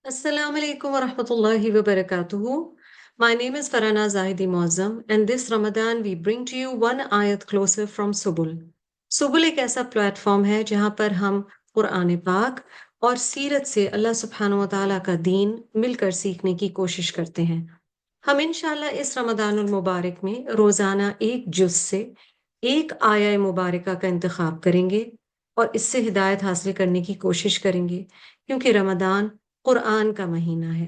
Assalamu alaikum wa rahmatullahi wa barakatuhu. My name is Farana Zahidi Muazzam, and this Ramadan we bring to you one ayat closer from Subul. Subul एक ऐसा platform है जहाँ पर हम कुरान पाक और सीरत से अल्लाह सुब्हानहु व तआला का दीन मिलकर सीखने की कोशिश करते हैं। हम इंशाल्लाह इस रमदानुल मुबारक में रोजाना एक जुज से एक आया मुबारका का इंतखाब करेंगे और इससे हिदायत हासिल करने की कोशिश करेंगे क्योंकि रमदान कुरान का महीना है।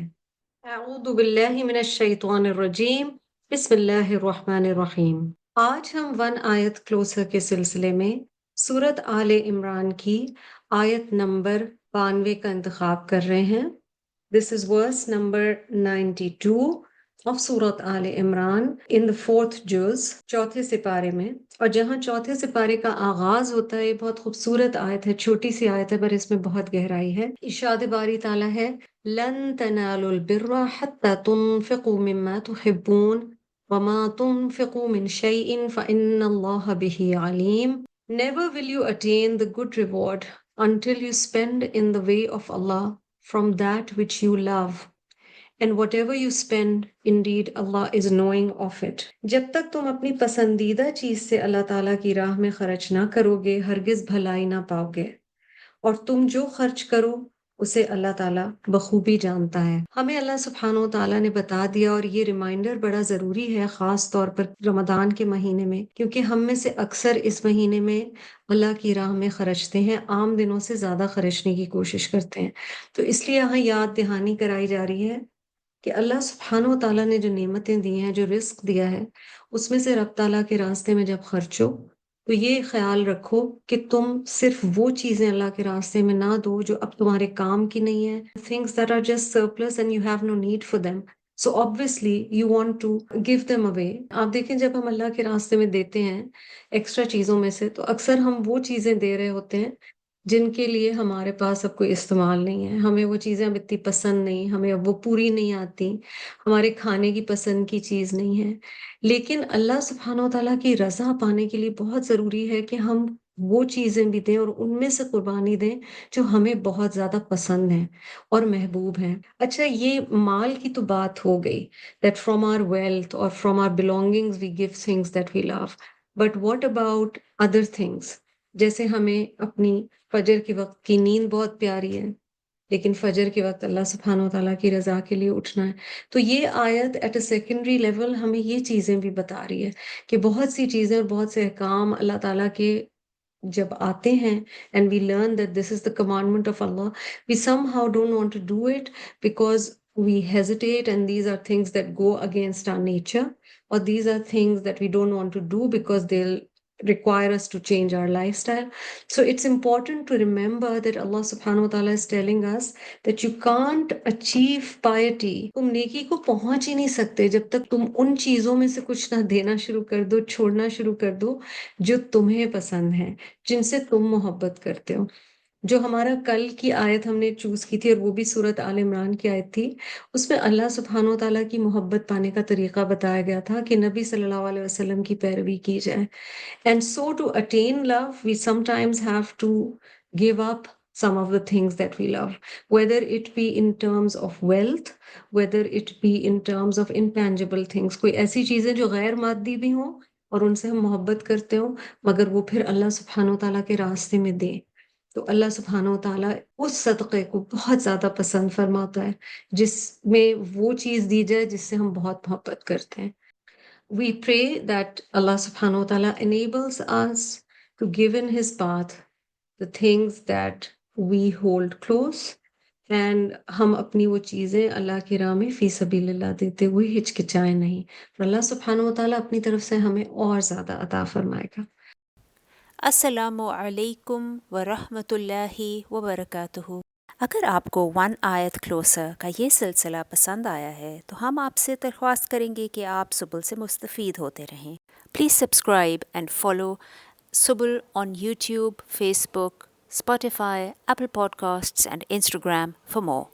अऊज़ु बिल्लाहि मिनश शैतानिर रजीम, बिस्मिल्लाहिर रहमानिर रहीम। आज हम वन आयत क्लोजर के सिलसिले में सूरत आले इमरान की आयत नंबर 92 का इंतखाब कर रहे हैं। This is verse number 92 of सूरत आले Imran in the fourth juz, चौथे सिपारे में। और जहाँ चौथे सिपारे का आगाज होता है, ये बहुत खूबसूरत आयत है, छोटी सी आयत है पर इसमें बहुत गहराई है। इरशाद बारी ताला है, लन तनालुल बिर्रा हत्ता तुनफिकू मिम्मा तुहिब्बून वमा तुनफिकू मिन शैइन फइन्नल्लाह बिही Aleem. Never will you attain the good reward until you spend in the way of Allah from that which you love. And whatever you spend, indeed Allah is knowing of it. जब तक तुम अपनी पसंदीदा चीज से अल्लाह ताला की राह में खर्च ना करोगे, हरगिज भलाई ना पाओगे। और तुम जो खर्च करो उसे अल्लाह ताला बखूबी जानता है। हमें अल्लाह सुब्हानो ताला ने बता दिया, और ये रिमाइंडर बड़ा ज़रूरी है ख़ास तौर पर रमदान के महीने में, क्योंकि हम में से अक्सर इस महीने में अल्लाह की राह में खर्चते हैं, आम दिनों से ज़्यादा खर्चने की कोशिश करते हैं। तो इसलिए यहाँ याद दहानी कराई जा रही है कि अल्लाह सुब्हानो ताला ने जो नेमतें दी हैं, जो रिस्क दिया है, उसमें से रब ताला के रास्ते में जब खर्चो तो ये ख्याल रखो कि तुम सिर्फ वो चीजें अल्लाह के रास्ते में ना दो जो अब तुम्हारे काम की नहीं है, things that are just surplus and you have no need for them, so obviously you want to give them away. आप देखें, जब हम अल्लाह के रास्ते में देते हैं एक्स्ट्रा चीजों में से, तो अक्सर हम वो चीजें दे रहे होते हैं जिनके लिए हमारे पास अब कोई इस्तेमाल नहीं है। हमें वो चीज़ें अब इतनी पसंद नहीं, हमें अब वो पूरी नहीं आती, हमारे खाने की पसंद की चीज़ नहीं है। लेकिन अल्लाह सुब्हानो व तआला की रज़ा पाने के लिए बहुत ज़रूरी है कि हम वो चीज़ें भी दें और उनमें से कुर्बानी दें जो हमें बहुत ज़्यादा पसंद हैं और महबूब हैं। अच्छा, ये माल की तो बात हो गई, दैट फ्रॉम आवर वेल्थ और from our belongings we give things that we love, but what about other things? जैसे हमें अपनी फजर के वक्त की नींद बहुत प्यारी है, लेकिन फजर के वक्त अल्लाह सुब्हानो व तआला की रजा के लिए उठना है। तो ये आयत एट अ सेकेंडरी लेवल हमें ये चीजें भी बता रही है कि बहुत सी चीजें और बहुत से अहकाम अल्लाह ताला के जब आते हैं, and we learn that this is the commandment of Allah, we somehow don't want to do it because we hesitate, and these are things that go against our nature, or these are things that we don't want to do because they'll require us to change our lifestyle. So it's important to remember that Allah subhanahu wa ta'ala is telling us that you can't achieve piety. तुम नेकी को पहुंच ही नहीं सकते जब तक तुम उन चीजों में से कुछ ना देना शुरू कर दो, छोड़ना शुरू कर दो जो तुम्हें पसंद है, जिनसे तुम मोहब्बत करते हो। जो हमारा कल की आयत हमने चूज की थी, और वो भी सूरत आल इमरान की आयत थी, उसमें अल्लाह सुब्हानो व तआला की मोहब्बत पाने का तरीका बताया गया था कि नबी सल्लल्लाहु अलैहि वसल्लम की पैरवी की जाए। And so to attain love, we sometimes have to give up some of the things that we love, whether it be in terms of wealth, whether it be in terms of intangible things. कोई ऐसी चीजें जो गैर मादी भी हों और उनसे हम मोहब्बत करते हो, मगर वो फिर अल्लाह सुब्हानो ताला के रास्ते में दें, तो अल्लाह सुब्हानो ताला उस सदक़े को बहुत ज्यादा पसंद फरमाता है जिसमें वो चीज दी जाए जिससे हम बहुत मोहब्बत करते हैं। We pray that Allah subhanahu wa ta'ala enables us to give in His path the things that we hold close, and हम अपनी वो चीज़ें अल्लाह की राह में फी सबीलिल्लाह देते हुए हिचकिचाएं नहीं, और अल्लाह सुब्हानहु व तआला अपनी तरफ से हमें और ज़्यादा अता फरमाएगा। अस्सलामु अलैकुम व रहमतुल्लाहि व बरकातुहू। अगर आपको वन आयत क्लोसर का ये सिलसिला पसंद आया है तो हम आपसे दरख्वास्त करेंगे कि आप सुबुल से मुस्तफ़ीद होते रहें। Please subscribe and follow Subul on YouTube, Facebook, Spotify, Apple Podcasts and Instagram for more.